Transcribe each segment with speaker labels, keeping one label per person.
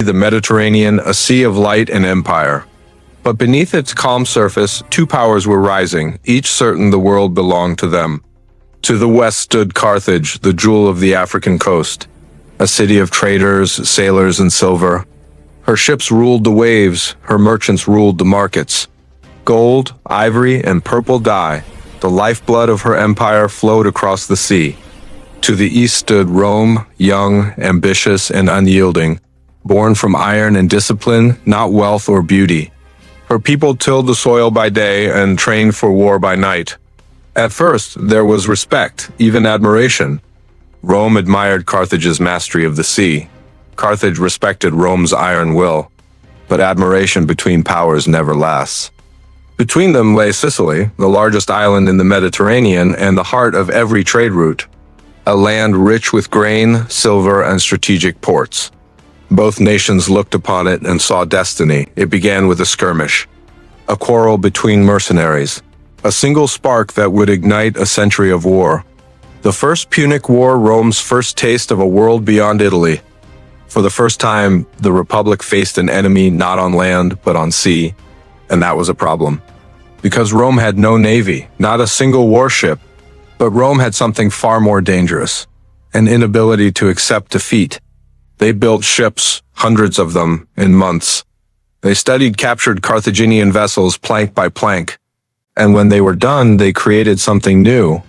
Speaker 1: the Mediterranean a sea of light and empire. But beneath its calm surface, two powers were rising, each certain the world belonged to them. To the west stood Carthage, the jewel of the African coast, a city of traders, sailors, and silver. Her ships ruled the waves, her merchants ruled the markets. Gold, ivory, and purple dye, the lifeblood of her empire, flowed across the sea. To the east stood Rome, young, ambitious, and unyielding, born from iron and discipline, not wealth or beauty. Her people tilled the soil by day and trained for war by night. At first, there was respect, even admiration. Rome admired Carthage's mastery of the sea. Carthage respected Rome's iron will. But admiration between powers never lasts. Between them lay Sicily, the largest island in the Mediterranean and the heart of every trade route. A land rich with grain, silver, and strategic ports. Both nations looked upon it and saw destiny. It began with a skirmish, a quarrel between mercenaries, a single spark that would ignite a century of war. The First Punic War, Rome's first taste of a world beyond Italy. For the first time, the Republic faced an enemy not on land, but on sea, and that was a problem. Because Rome had no navy, not a single warship, but Rome had something far more dangerous, an inability to accept defeat. They built ships, hundreds of them, in months. They studied captured Carthaginian vessels plank by plank. And when they were done, they created something new.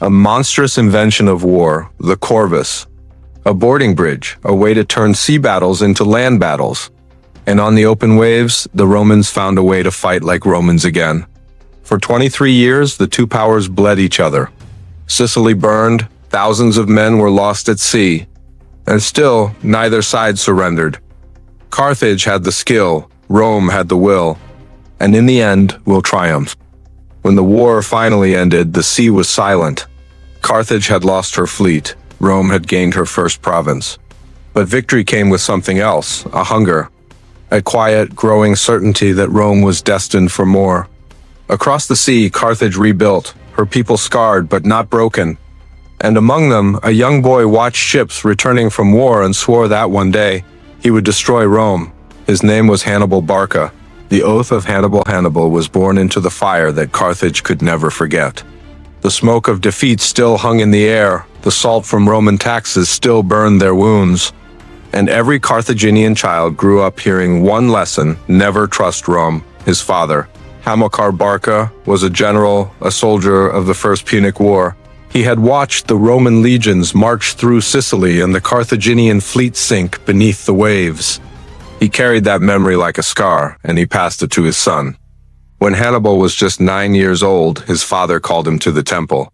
Speaker 1: A monstrous invention of war, the corvus. A boarding bridge, a way to turn sea battles into land battles. And on the open waves, the Romans found a way to fight like Romans again. For 23 years, the two powers bled each other. Sicily burned, thousands of men were lost at sea. And still, neither side surrendered. Carthage had the skill, Rome had the will, and in the end will triumph. When the war finally ended, the sea was silent. Carthage had lost her fleet, Rome had gained her first province. But victory came with something else, a hunger, a quiet, growing certainty that Rome was destined for more. Across the sea, Carthage rebuilt, her people scarred but not broken. And among them, a young boy watched ships returning from war and swore that one day he would destroy Rome. His name was Hannibal Barca. The oath of Hannibal was born into the fire that Carthage could never forget. The smoke of defeat still hung in the air, the salt from Roman taxes still burned their wounds. And every Carthaginian child grew up hearing one lesson: never trust Rome. His father, Hamilcar Barca, was a general, a soldier of the First Punic War. He had watched the Roman legions march through Sicily and the Carthaginian fleet sink beneath the waves. He carried that memory like a scar, and he passed it to his son. When Hannibal was just 9 years old, his father called him to the temple.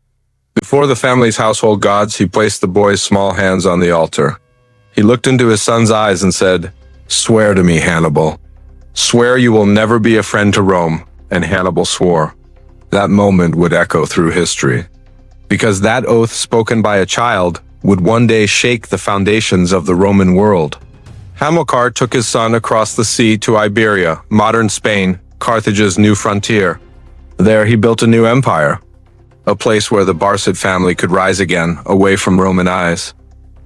Speaker 1: Before the family's household gods, he placed the boy's small hands on the altar. He looked into his son's eyes and said, "Swear to me, Hannibal. Swear you will never be a friend to Rome." And Hannibal swore. That moment would echo through history, because that oath spoken by a child would one day shake the foundations of the Roman world. Hamilcar took his son across the sea to Iberia, modern Spain, Carthage's new frontier. There he built a new empire, a place where the Barcid family could rise again, away from Roman eyes.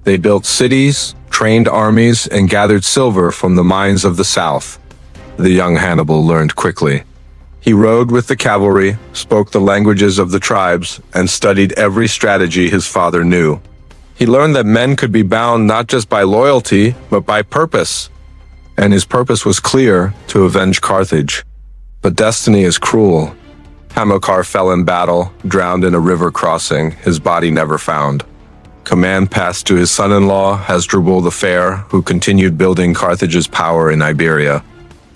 Speaker 1: They built cities, trained armies, and gathered silver from the mines of the south. The young Hannibal learned quickly. He rode with the cavalry, spoke the languages of the tribes, and studied every strategy his father knew. He learned that men could be bound not just by loyalty, but by purpose. And his purpose was clear: to avenge Carthage. But destiny is cruel. Hamilcar fell in battle, drowned in a river crossing, his body never found. Command passed to his son-in-law, Hasdrubal the Fair, who continued building Carthage's power in Iberia.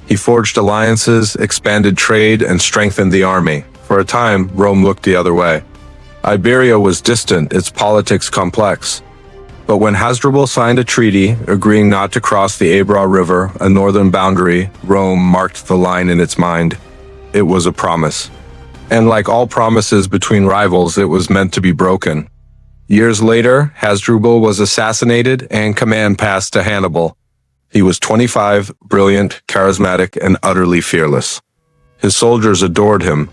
Speaker 1: He forged alliances, expanded trade, and strengthened the army. For a time, Rome looked the other way. Iberia was distant, its politics complex. But when Hasdrubal signed a treaty, agreeing not to cross the Ebro River, a northern boundary, Rome marked the line in its mind. It was a promise. And like all promises between rivals, it was meant to be broken. Years later, Hasdrubal was assassinated and command passed to Hannibal. He was 25, brilliant, charismatic, and utterly fearless. His soldiers adored him.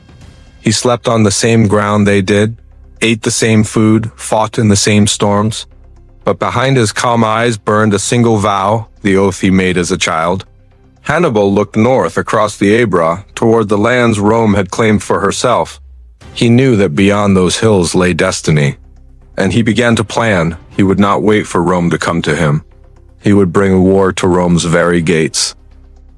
Speaker 1: He slept on the same ground they did, ate the same food, fought in the same storms. But behind his calm eyes burned a single vow: the oath he made as a child. Hannibal looked north across the Abra toward the lands Rome had claimed for herself. He knew that beyond those hills lay destiny, and he began to plan. He would not wait for Rome to come to him. He would bring war to Rome's very gates.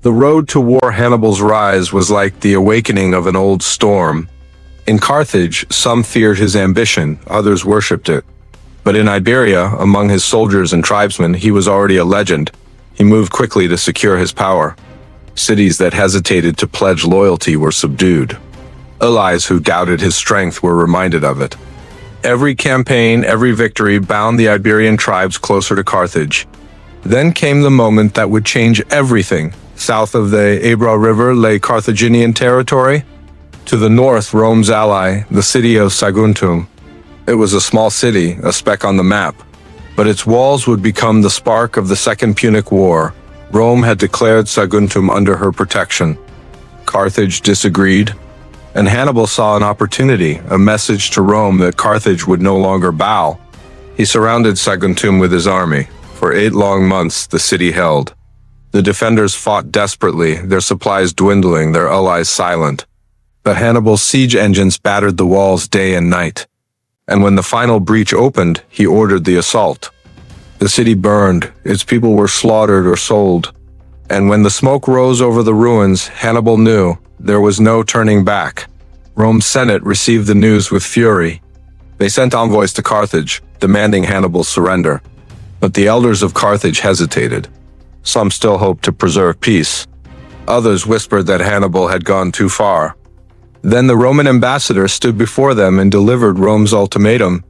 Speaker 1: The road to war Hannibal's rise was like the awakening of an old storm. In Carthage, some feared his ambition, others worshipped it. But in Iberia, among his soldiers and tribesmen, he was already a legend. He moved quickly to secure his power. Cities that hesitated to pledge loyalty were subdued. Allies who doubted his strength were reminded of it. Every campaign, every victory bound the Iberian tribes closer to Carthage. Then came the moment that would change everything. South of the Abra River lay Carthaginian territory. To the north, Rome's ally, the city of Saguntum. It was a small city, a speck on the map, but its walls would become the spark of the Second Punic War. Rome had declared Saguntum under her protection. Carthage disagreed, and Hannibal saw an opportunity, a message to Rome that Carthage would no longer bow. He surrounded Saguntum with his army. For 8 long months, the city held. The defenders fought desperately, their supplies dwindling, their allies silent. But Hannibal's siege engines battered the walls day and night. And when the final breach opened, he ordered the assault. The city burned, its people were slaughtered or sold. And when the smoke rose over the ruins, Hannibal knew there was no turning back. Rome's Senate received the news with fury. They sent envoys to Carthage, demanding Hannibal's surrender. But the elders of Carthage hesitated. Some still hoped to preserve peace. Others whispered that Hannibal had gone too far. Then the Roman ambassador stood before them and delivered Rome's ultimatum.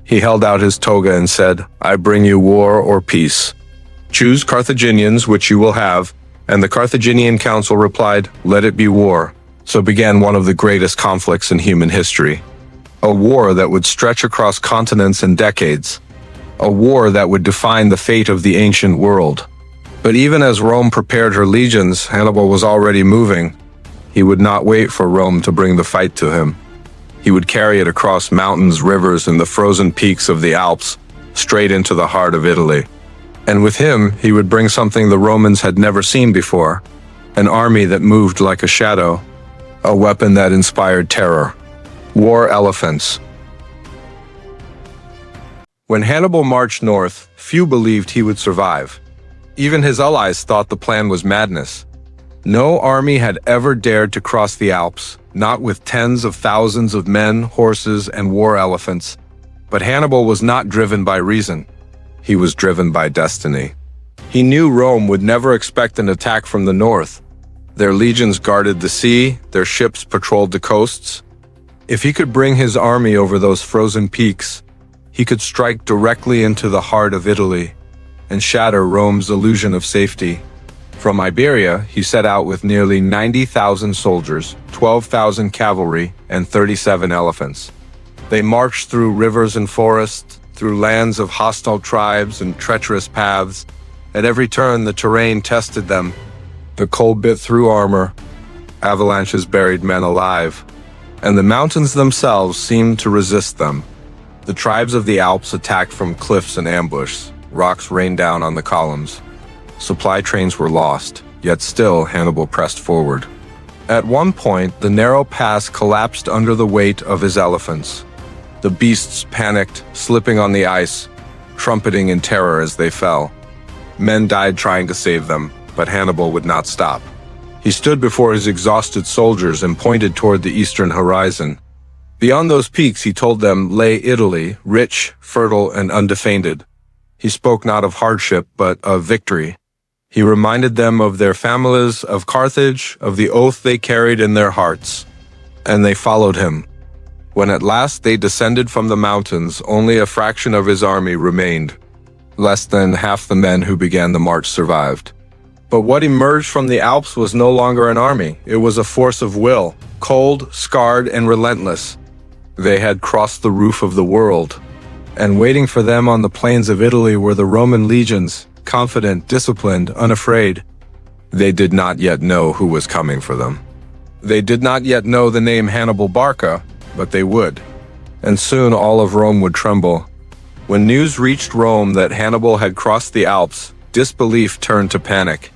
Speaker 1: He held out his toga and said, "I bring you war or peace. Choose Carthaginians, which you will have." And the Carthaginian council replied, "Let it be war." So began one of the greatest conflicts in human history. A war that would stretch across continents and decades. A war that would define the fate of the ancient world. But even as Rome prepared her legions, Hannibal was already moving. He would not wait for Rome to bring the fight to him. He would carry it across mountains, rivers, and the frozen peaks of the Alps, straight into the heart of Italy. And with him, he would bring something the Romans had never seen before, an army that moved like a shadow, a weapon that inspired terror. War elephants. When Hannibal marched north, few believed he would survive. Even his allies thought the plan was madness. No army had ever dared to cross the Alps, not with tens of thousands of men, horses, and war elephants. But Hannibal was not driven by reason. He was driven by destiny. He knew Rome would never expect an attack from the north. Their legions guarded the sea, their ships patrolled the coasts. If he could bring his army over those frozen peaks, he could strike directly into the heart of Italy and shatter Rome's illusion of safety. From Iberia, he set out with nearly 90,000 soldiers, 12,000 cavalry, and 37 elephants. They marched through rivers and forests, through lands of hostile tribes and treacherous paths. At every turn, the terrain tested them. The cold bit through armor. Avalanches buried men alive. And the mountains themselves seemed to resist them. The tribes of the Alps attacked from cliffs and ambush. Rocks rained down on the columns. Supply trains were lost, yet still Hannibal pressed forward. At one point, the narrow pass collapsed under the weight of his elephants. The beasts panicked, slipping on the ice, trumpeting in terror as they fell. Men died trying to save them, but Hannibal would not stop. He stood before his exhausted soldiers and pointed toward the eastern horizon. Beyond those peaks, he told them, lay Italy, rich, fertile, and undefended. He spoke not of hardship, but of victory. He reminded them of their families, of Carthage, of the oath they carried in their hearts. And they followed him. When at last they descended from the mountains, only a fraction of his army remained. Less than half the men who began the march survived. But what emerged from the Alps was no longer an army. It was a force of will, cold, scarred, and relentless. They had crossed the roof of the world. And waiting for them on the plains of Italy were the Roman legions, confident, disciplined, unafraid. They did not yet know who was coming for them. They did not yet know the name Hannibal Barca, but they would. And soon all of Rome would tremble. When news reached Rome that Hannibal had crossed the Alps, Disbelief turned to panic.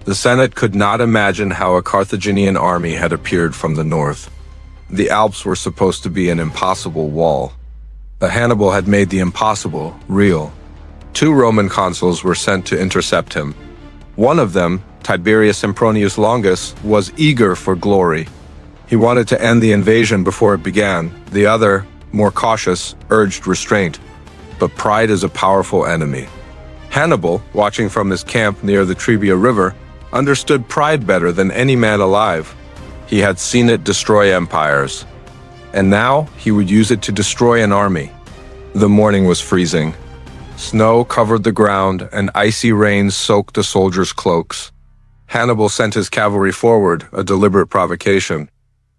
Speaker 1: The Senate could not imagine how a Carthaginian army had appeared from the north. The Alps were supposed to be an impossible wall. But Hannibal had made the impossible real. 2 Roman consuls were sent to intercept him. One of them, Tiberius Sempronius Longus, was eager for glory. He wanted to end the invasion before it began. The other, more cautious, urged restraint. But pride is a powerful enemy. Hannibal, watching from his camp near the Trebia River, understood pride better than any man alive. He had seen it destroy empires. And now he would use it to destroy an army. The morning was freezing. Snow covered the ground, and icy rains soaked the soldiers' cloaks. Hannibal sent his cavalry forward, a deliberate provocation.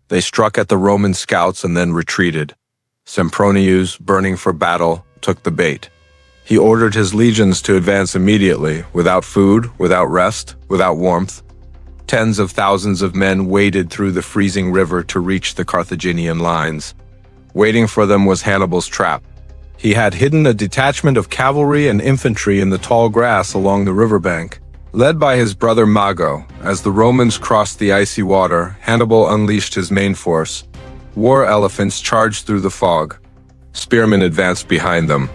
Speaker 1: They struck at the Roman scouts and then retreated. Sempronius, burning for battle, took the bait. He ordered his legions to advance immediately, without food, without rest, without warmth. Tens of thousands of men waded through the freezing river to reach the Carthaginian lines. Waiting for them was Hannibal's trap. He had hidden a detachment of cavalry and infantry in the tall grass along the riverbank. Led by his brother Mago, as the Romans crossed the icy water, Hannibal unleashed his main force. War elephants charged through the fog. Spearmen advanced behind them.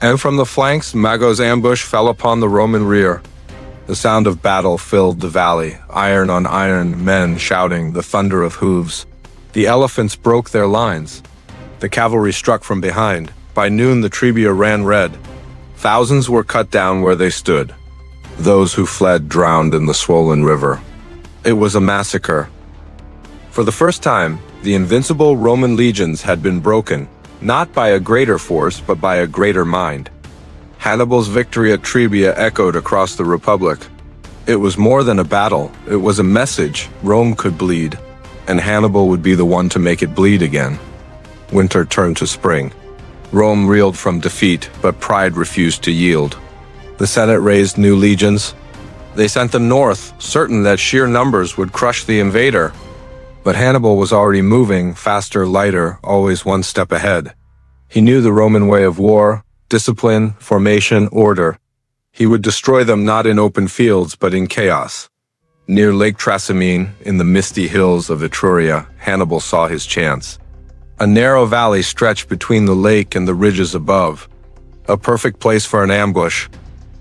Speaker 1: And from the flanks, Mago's ambush fell upon the Roman rear. The sound of battle filled the valley, iron on iron, men shouting, the thunder of hooves. The elephants broke their lines. The cavalry struck from behind. By noon, the Trebia ran red. Thousands were cut down where they stood. Those who fled drowned in the swollen river. It was a massacre. For the first time, the invincible Roman legions had been broken, not by a greater force, but by a greater mind. Hannibal's victory at Trebia echoed across the Republic. It was more than a battle, it was a message. Rome could bleed, and Hannibal would be the one to make it bleed again. Winter turned to spring. Rome reeled from defeat, but pride refused to yield. The Senate raised new legions. They sent them north, certain that sheer numbers would crush the invader. But Hannibal was already moving, faster, lighter, always one step ahead. He knew the Roman way of war, discipline, formation, order. He would destroy them not in open fields, but in chaos. Near Lake Trasimene, in the misty hills of Etruria, Hannibal saw his chance. A narrow valley stretched between the lake and the ridges above. A perfect place for an ambush.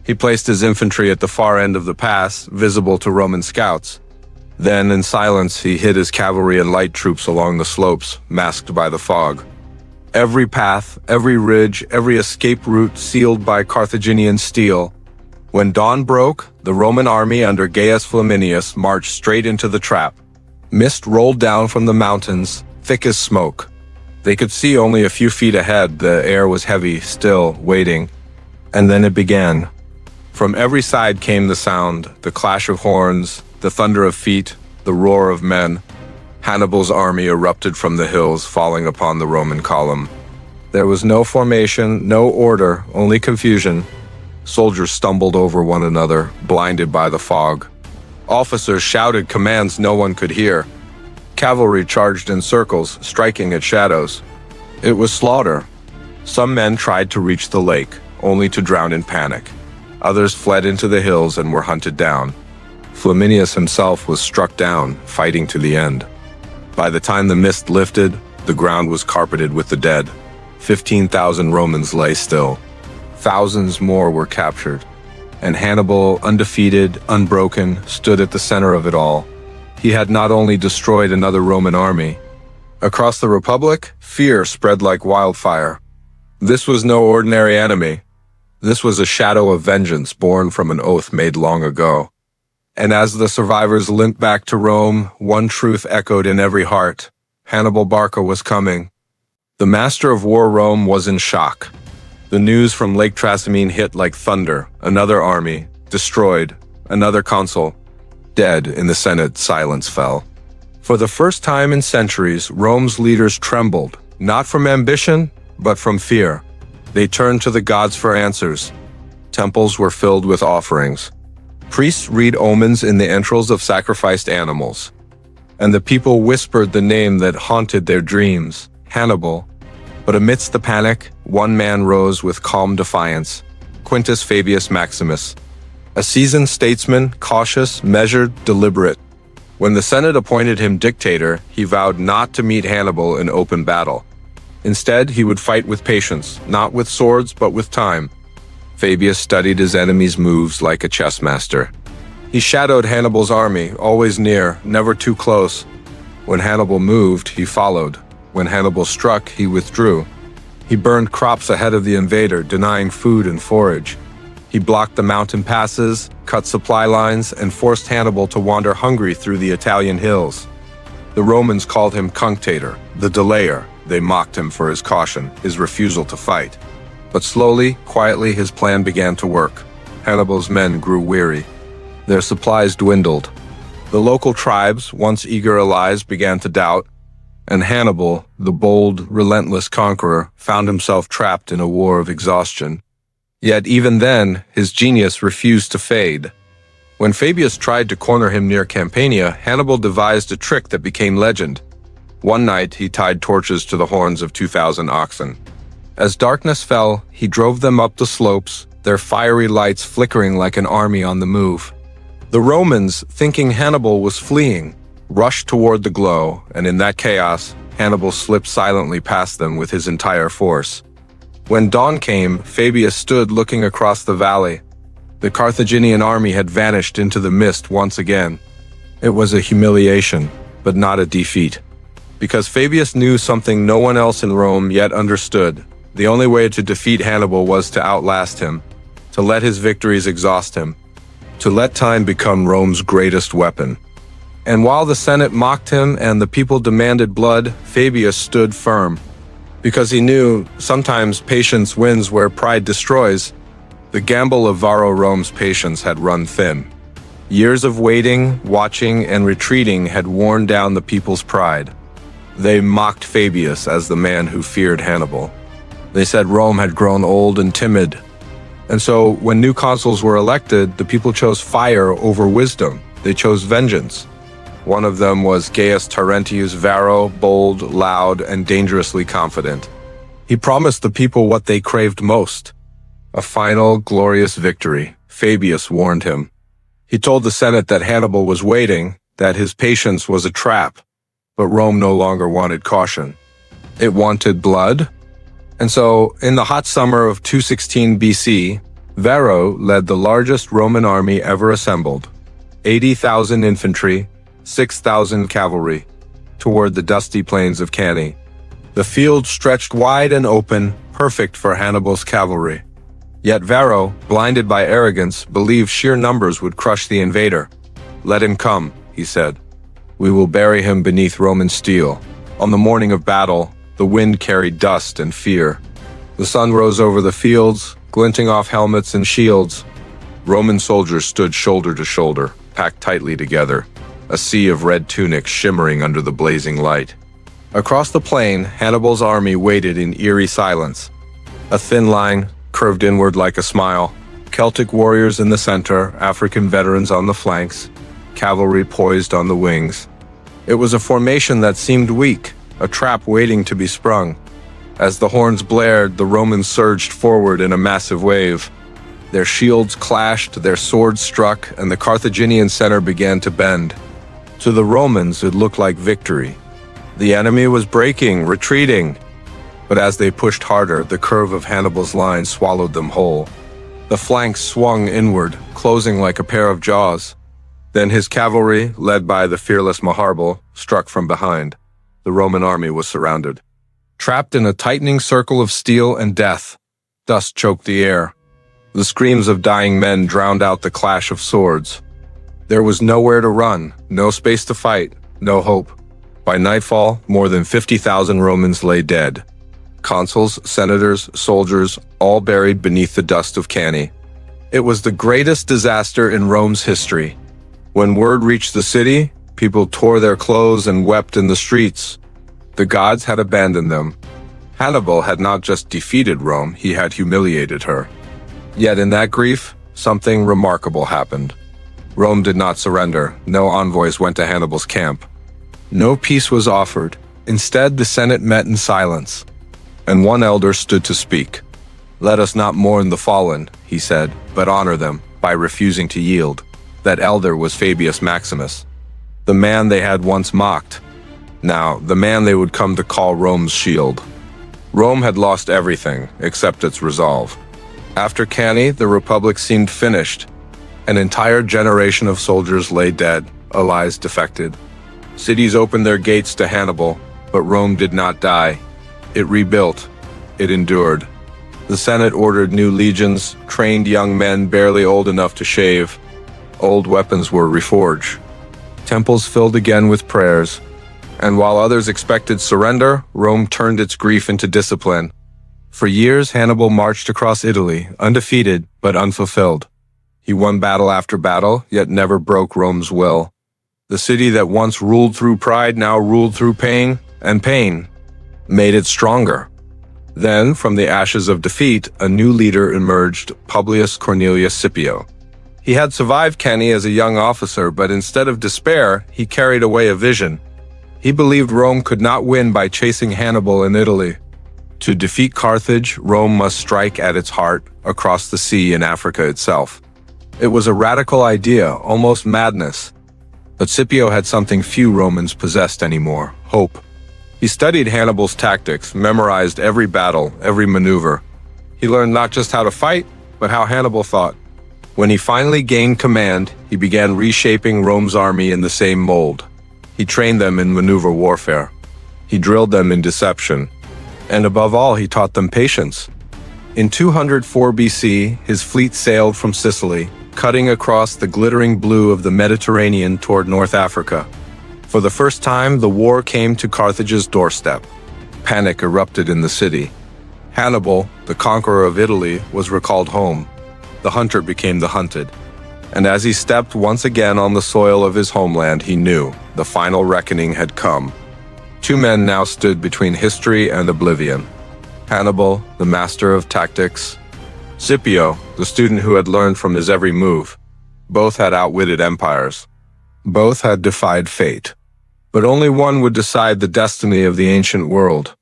Speaker 1: He placed his infantry at the far end of the pass, visible to Roman scouts. Then, in silence, he hid his cavalry and light troops along the slopes, masked by the fog. Every path, every ridge, every escape route sealed by Carthaginian steel. When dawn broke, the Roman army under Gaius Flaminius marched straight into the trap. Mist rolled down from the mountains, thick as smoke. They could see only a few feet ahead. The air was heavy, still, waiting. And then it began. From every side came the sound, the clash of horns, the thunder of feet, the roar of men. Hannibal's army erupted from the hills, falling upon the Roman column. There was no formation, no order, only confusion. Soldiers stumbled over one another, blinded by the fog. Officers shouted commands no one could hear. Cavalry charged in circles, striking at shadows. It was slaughter. Some men tried to reach the lake, only to drown in panic. Others fled into the hills and were hunted down. Flaminius himself was struck down, fighting to the end. By the time the mist lifted, the ground was carpeted with the dead. 15,000 Romans lay still. Thousands more were captured. And Hannibal, undefeated, unbroken, stood at the center of it all. He had not only destroyed another Roman army. Across the Republic, fear spread like wildfire. This was no ordinary enemy. This was a shadow of vengeance born from an oath made long ago. And as the survivors limped back to Rome, one truth echoed in every heart. Hannibal Barca was coming. The master of war Rome was in shock. The news from Lake Trasimene hit like thunder. Another army, destroyed. Another consul, dead. In the Senate, silence fell. For the first time in centuries, Rome's leaders trembled, not from ambition, but from fear. They turned to the gods for answers. Temples were filled with offerings. Priests read omens in the entrails of sacrificed animals. And the people whispered the name that haunted their dreams, Hannibal. But amidst the panic, one man rose with calm defiance, Quintus Fabius Maximus. A seasoned statesman, cautious, measured, deliberate. When the Senate appointed him dictator, he vowed not to meet Hannibal in open battle. Instead, he would fight with patience, not with swords, but with time. Fabius studied his enemy's moves like a chess master. He shadowed Hannibal's army, always near, never too close. When Hannibal moved, he followed. When Hannibal struck, he withdrew. He burned crops ahead of the invader, denying food and forage. He blocked the mountain passes, cut supply lines, and forced Hannibal to wander hungry through the Italian hills. The Romans called him cunctator, the delayer. They mocked him for his caution, his refusal to fight. But slowly, quietly, his plan began to work. Hannibal's men grew weary. Their supplies dwindled. The local tribes, once eager allies, began to doubt, and Hannibal, the bold, relentless conqueror, found himself trapped in a war of exhaustion. Yet even then, his genius refused to fade. When Fabius tried to corner him near Campania, Hannibal devised a trick that became legend. One night, he tied torches to the horns of 2,000 oxen. As darkness fell, he drove them up the slopes, their fiery lights flickering like an army on the move. The Romans, thinking Hannibal was fleeing, rushed toward the glow, and in that chaos, Hannibal slipped silently past them with his entire force. When dawn came, Fabius stood looking across the valley. The Carthaginian army had vanished into the mist once again. It was a humiliation, but not a defeat. Because Fabius knew something no one else in Rome yet understood. The only way to defeat Hannibal was to outlast him, to let his victories exhaust him, to let time become Rome's greatest weapon. And while the Senate mocked him and the people demanded blood, Fabius stood firm. Because he knew sometimes patience wins where pride destroys, the gamble of Varro Rome's patience had run thin. Years of waiting, watching, and retreating had worn down the people's pride. They mocked Fabius as the man who feared Hannibal. They said Rome had grown old and timid. And so when new consuls were elected, the people chose fire over wisdom. They chose vengeance. One of them was Gaius Terentius Varro, bold, loud, and dangerously confident. He promised the people what they craved most, a final, glorious victory. Fabius warned him. He told the Senate that Hannibal was waiting, that his patience was a trap, but Rome no longer wanted caution. It wanted blood. And so, in the hot summer of 216 BC, Varro led the largest Roman army ever assembled, 80,000 infantry, 6,000 cavalry, toward the dusty plains of Cannae. The field stretched wide and open, perfect for Hannibal's cavalry. Yet Varro, blinded by arrogance, believed sheer numbers would crush the invader. "Let him come," he said. "We will bury him beneath Roman steel." On the morning of battle, the wind carried dust and fear. The sun rose over the fields, glinting off helmets and shields. Roman soldiers stood shoulder to shoulder, packed tightly together, a sea of red tunics shimmering under the blazing light. Across the plain, Hannibal's army waited in eerie silence. A thin line, curved inward like a smile. Celtic warriors in the center, African veterans on the flanks, cavalry poised on the wings. It was a formation that seemed weak, a trap waiting to be sprung. As the horns blared, the Romans surged forward in a massive wave. Their shields clashed, their swords struck, and the Carthaginian center began to bend. To the Romans, it looked like victory. The enemy was breaking, retreating. But as they pushed harder, the curve of Hannibal's line swallowed them whole. The flanks swung inward, closing like a pair of jaws. Then his cavalry, led by the fearless Maharbal, struck from behind. The Roman army was surrounded. Trapped in a tightening circle of steel and death, dust choked the air. The screams of dying men drowned out the clash of swords. There was nowhere to run, no space to fight, no hope. By nightfall, more than 50,000 Romans lay dead. Consuls, senators, soldiers, all buried beneath the dust of Cannae. It was the greatest disaster in Rome's history. When word reached the city, people tore their clothes and wept in the streets. The gods had abandoned them. Hannibal had not just defeated Rome, he had humiliated her. Yet in that grief, something remarkable happened. Rome did not surrender. No envoys went to Hannibal's camp. No peace was offered. Instead, the Senate met in silence. And one elder stood to speak. "Let us not mourn the fallen," he said, "but honor them. by refusing to yield. That elder was Fabius Maximus, the man they had once mocked. Now, the man they would come to call Rome's shield. Rome had lost everything except its resolve. After Cannae, the Republic seemed finished. An entire generation of soldiers lay dead, allies defected. Cities opened their gates to Hannibal, but Rome did not die. It rebuilt. It endured. The Senate ordered new legions, trained young men barely old enough to shave. Old weapons were reforged. Temples filled again with prayers. And while others expected surrender, Rome turned its grief into discipline. For years, Hannibal marched across Italy, undefeated but unfulfilled. He won battle after battle, yet never broke Rome's will. The city that once ruled through pride now ruled through pain, and pain made it stronger. Then, from the ashes of defeat, a new leader emerged, Publius Cornelius Scipio. He had survived Cannae as a young officer, but instead of despair, he carried away a vision. He believed Rome could not win by chasing Hannibal in Italy. To defeat Carthage, Rome must strike at its heart, across the sea in Africa itself. It was a radical idea, almost madness. But Scipio had something few Romans possessed anymore: hope. He studied Hannibal's tactics, memorized every battle, every maneuver. He learned not just how to fight, but how Hannibal thought. When he finally gained command, he began reshaping Rome's army in the same mold. He trained them in maneuver warfare. He drilled them in deception. And above all, he taught them patience. In 204 BC, his fleet sailed from Sicily, cutting across the glittering blue of the Mediterranean toward North Africa. For the first time, the war came to Carthage's doorstep. Panic erupted in the city. Hannibal, the conqueror of Italy, was recalled home. The hunter became the hunted. And as he stepped once again on the soil of his homeland, he knew the final reckoning had come. Two men now stood between history and oblivion. Hannibal, the master of tactics. Scipio, the student who had learned from his every move. Both had outwitted empires. Both had defied fate. But only one would decide the destiny of the ancient world.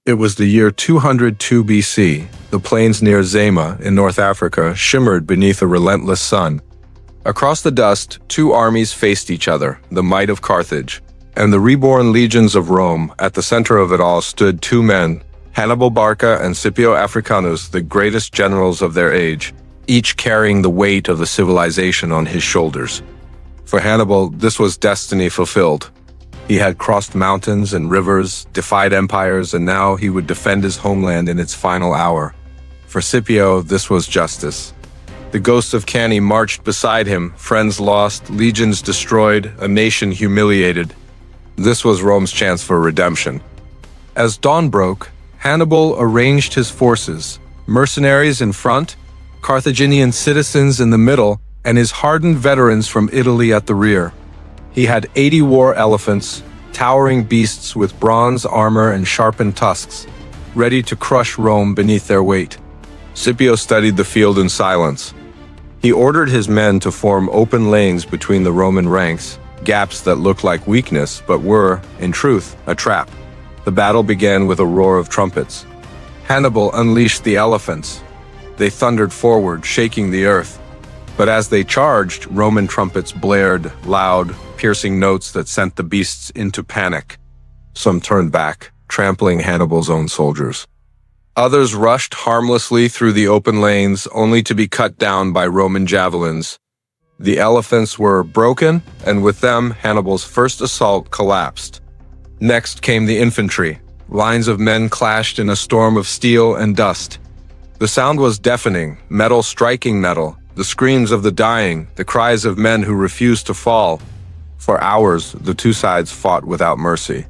Speaker 1: It was the year 202 BC. The plains near Zama in North Africa shimmered beneath a relentless sun. Across the dust, two armies faced each other, the might of Carthage and the reborn legions of Rome. At the center of it all stood two men, Hannibal Barca and Scipio Africanus, the greatest generals of their age, each carrying the weight of the civilization on his shoulders. For Hannibal, this was destiny fulfilled. He had crossed mountains and rivers, defied empires, and now he would defend his homeland in its final hour. For Scipio, this was justice. The ghosts of Cannae marched beside him, friends lost, legions destroyed, a nation humiliated. This was Rome's chance for redemption. As dawn broke, Hannibal arranged his forces, mercenaries in front, Carthaginian citizens in the middle, and his hardened veterans from Italy at the rear. He had 80 war elephants, towering beasts with bronze armor and sharpened tusks, ready to crush Rome beneath their weight. Scipio studied the field in silence. He ordered his men to form open lanes between the Roman ranks, gaps that looked like weakness but were, in truth, a trap. The battle began with a roar of trumpets. Hannibal unleashed the elephants. They thundered forward, shaking the earth. But as they charged, Roman trumpets blared, loud, piercing notes that sent the beasts into panic. Some turned back, trampling Hannibal's own soldiers. Others rushed harmlessly through the open lanes, only to be cut down by Roman javelins. The elephants were broken, and with them, Hannibal's first assault collapsed. Next came the infantry. Lines of men clashed in a storm of steel and dust. The sound was deafening, metal striking metal, the screams of the dying, the cries of men who refused to fall. For hours, the two sides fought without mercy.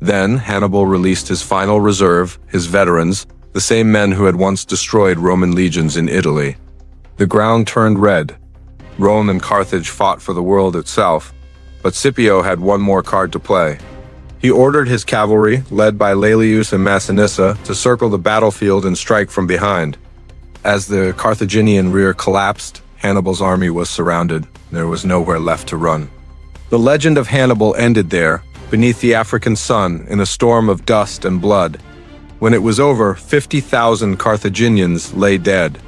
Speaker 1: Then, Hannibal released his final reserve, his veterans, the same men who had once destroyed Roman legions in Italy. The ground turned red. Rome and Carthage fought for the world itself, but Scipio had one more card to play. He ordered his cavalry, led by Laelius and Massinissa, to circle the battlefield and strike from behind. As the Carthaginian rear collapsed, Hannibal's army was surrounded. There was nowhere left to run. The legend of Hannibal ended there, beneath the African sun, in a storm of dust and blood. When it was over, 50,000 Carthaginians lay dead.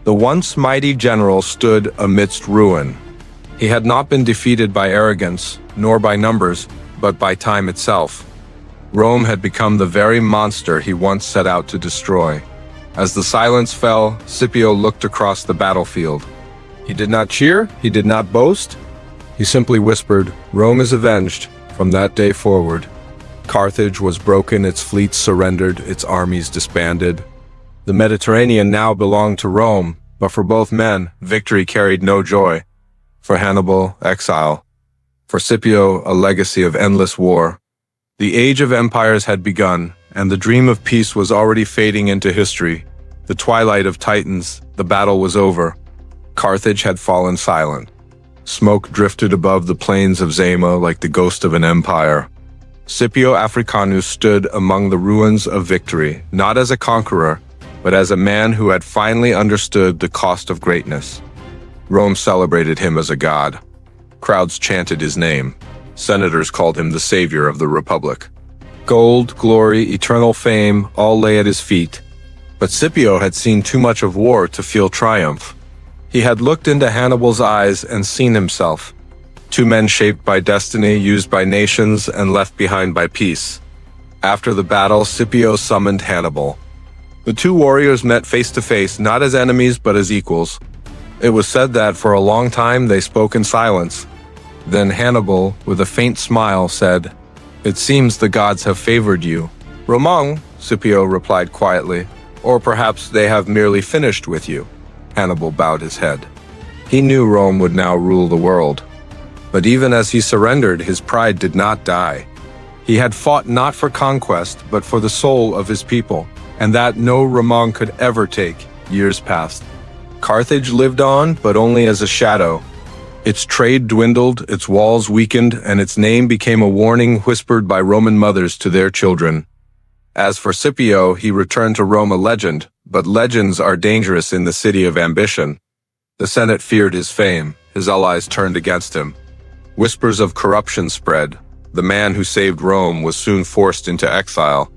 Speaker 1: The once mighty general stood amidst ruin. He had not been defeated by arrogance, nor by numbers, but by time itself. Rome had become the very monster he once set out to destroy. As the silence fell, Scipio looked across the battlefield. He did not cheer, he did not boast. He simply whispered, "Rome is avenged." From that day forward, Carthage was broken, its fleets surrendered, its armies disbanded. The Mediterranean now belonged to Rome, but for both men, victory carried no joy. For Hannibal, exile. For Scipio, a legacy of endless war. The age of empires had begun, and the dream of peace was already fading into history. The twilight of Titans, the battle was over. Carthage had fallen silent. Smoke drifted above the plains of Zama like the ghost of an empire. Scipio Africanus stood among the ruins of victory, not as a conqueror, but as a man who had finally understood the cost of greatness. Rome celebrated him as a god. Crowds chanted his name. Senators called him the savior of the Republic. Gold, glory, eternal fame, all lay at his feet. But Scipio had seen too much of war to feel triumph. He had looked into Hannibal's eyes and seen himself. Two men shaped by destiny, used by nations, and left behind by peace. After the battle, Scipio summoned Hannibal. The two warriors met face to face, not as enemies but as equals. It was said that for a long time they spoke in silence. Then Hannibal, with a faint smile, said, "It seems the gods have favored you." "Romang," Scipio replied quietly, "or perhaps they have merely finished with you." Hannibal bowed his head. He knew Rome would now rule the world. But even as he surrendered, his pride did not die. He had fought not for conquest, but for the soul of his people, and that no Romang could ever take. Years passed. Carthage lived on, but only as a shadow. Its trade dwindled, its walls weakened, and its name became a warning whispered by Roman mothers to their children. As for Scipio, he returned to Rome a legend, but legends are dangerous in the city of ambition. The Senate feared his fame, his allies turned against him. Whispers of corruption spread. The man who saved Rome was soon forced into exile.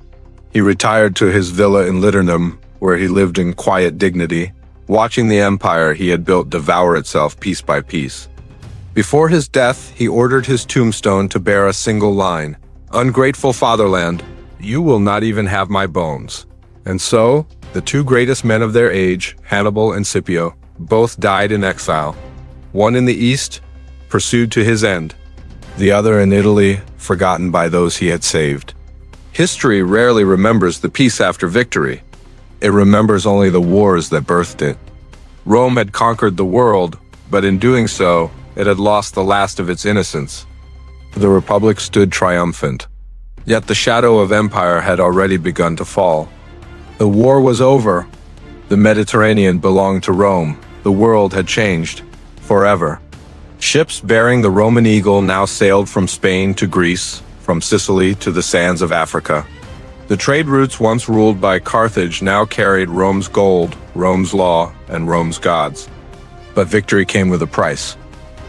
Speaker 1: He retired to his villa in Liternum, where he lived in quiet dignity, watching the empire he had built devour itself piece by piece. Before his death, he ordered his tombstone to bear a single line, "Ungrateful fatherland, you will not even have my bones." And so, the two greatest men of their age, Hannibal and Scipio, both died in exile. One in the east, pursued to his end. The other in Italy, forgotten by those he had saved. History rarely remembers the peace after victory. It remembers only the wars that birthed it. Rome had conquered the world, but in doing so, it had lost the last of its innocence. The Republic stood triumphant. Yet the shadow of empire had already begun to fall. The war was over. The Mediterranean belonged to Rome. The world had changed. Forever. Ships bearing the Roman eagle now sailed from Spain to Greece, from Sicily to the sands of Africa. The trade routes once ruled by Carthage now carried Rome's gold, Rome's law, and Rome's gods. But victory came with a price.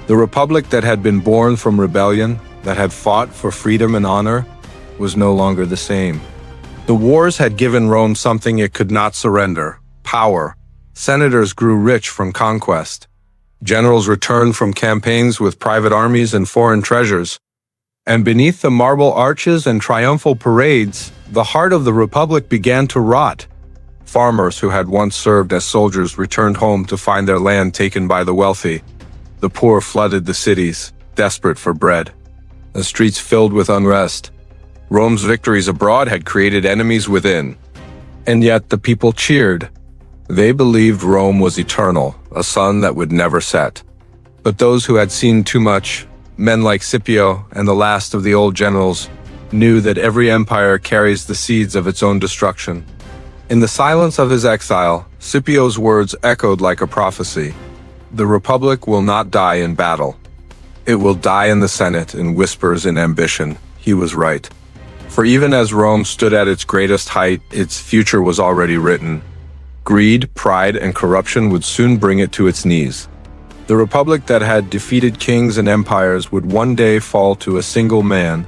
Speaker 1: The Republic that had been born from rebellion, that had fought for freedom and honor, was no longer the same. The wars had given Rome something it could not surrender: power. Senators grew rich from conquest. Generals returned from campaigns with private armies and foreign treasures. And beneath the marble arches and triumphal parades, the heart of the Republic began to rot. Farmers who had once served as soldiers returned home to find their land taken by the wealthy. The poor flooded the cities, desperate for bread. The streets filled with unrest. Rome's victories abroad had created enemies within. And yet the people cheered. They believed Rome was eternal, a sun that would never set. But those who had seen too much, men like Scipio and the last of the old generals, knew that every empire carries the seeds of its own destruction. In the silence of his exile, Scipio's words echoed like a prophecy. The Republic will not die in battle. It will die in the Senate in whispers and ambition. He was right. For even as Rome stood at its greatest height, its future was already written. Greed, pride, and corruption would soon bring it to its knees. The Republic that had defeated kings and empires would one day fall to a single man,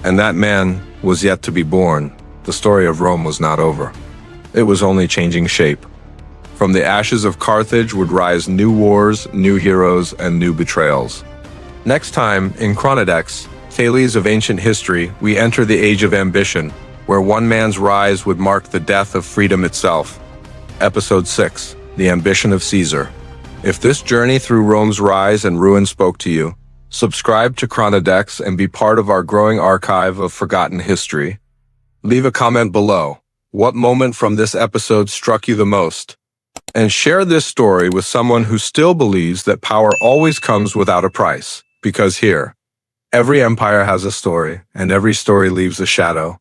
Speaker 1: and that man was yet to be born. The story of Rome was not over. It was only changing shape. From the ashes of Carthage would rise new wars, new heroes, and new betrayals. Next time, in Chronidex, Thales of Ancient History, we enter the Age of Ambition, where one man's rise would mark the death of freedom itself. Episode 6, The Ambition of Caesar. If this journey through Rome's rise and ruin spoke to you, subscribe to Chronidex and be part of our growing archive of forgotten history. Leave a comment below. What moment from this episode struck you the most? And share this story with someone who still believes that power always comes without a price. Because here, every empire has a story, and every story leaves a shadow.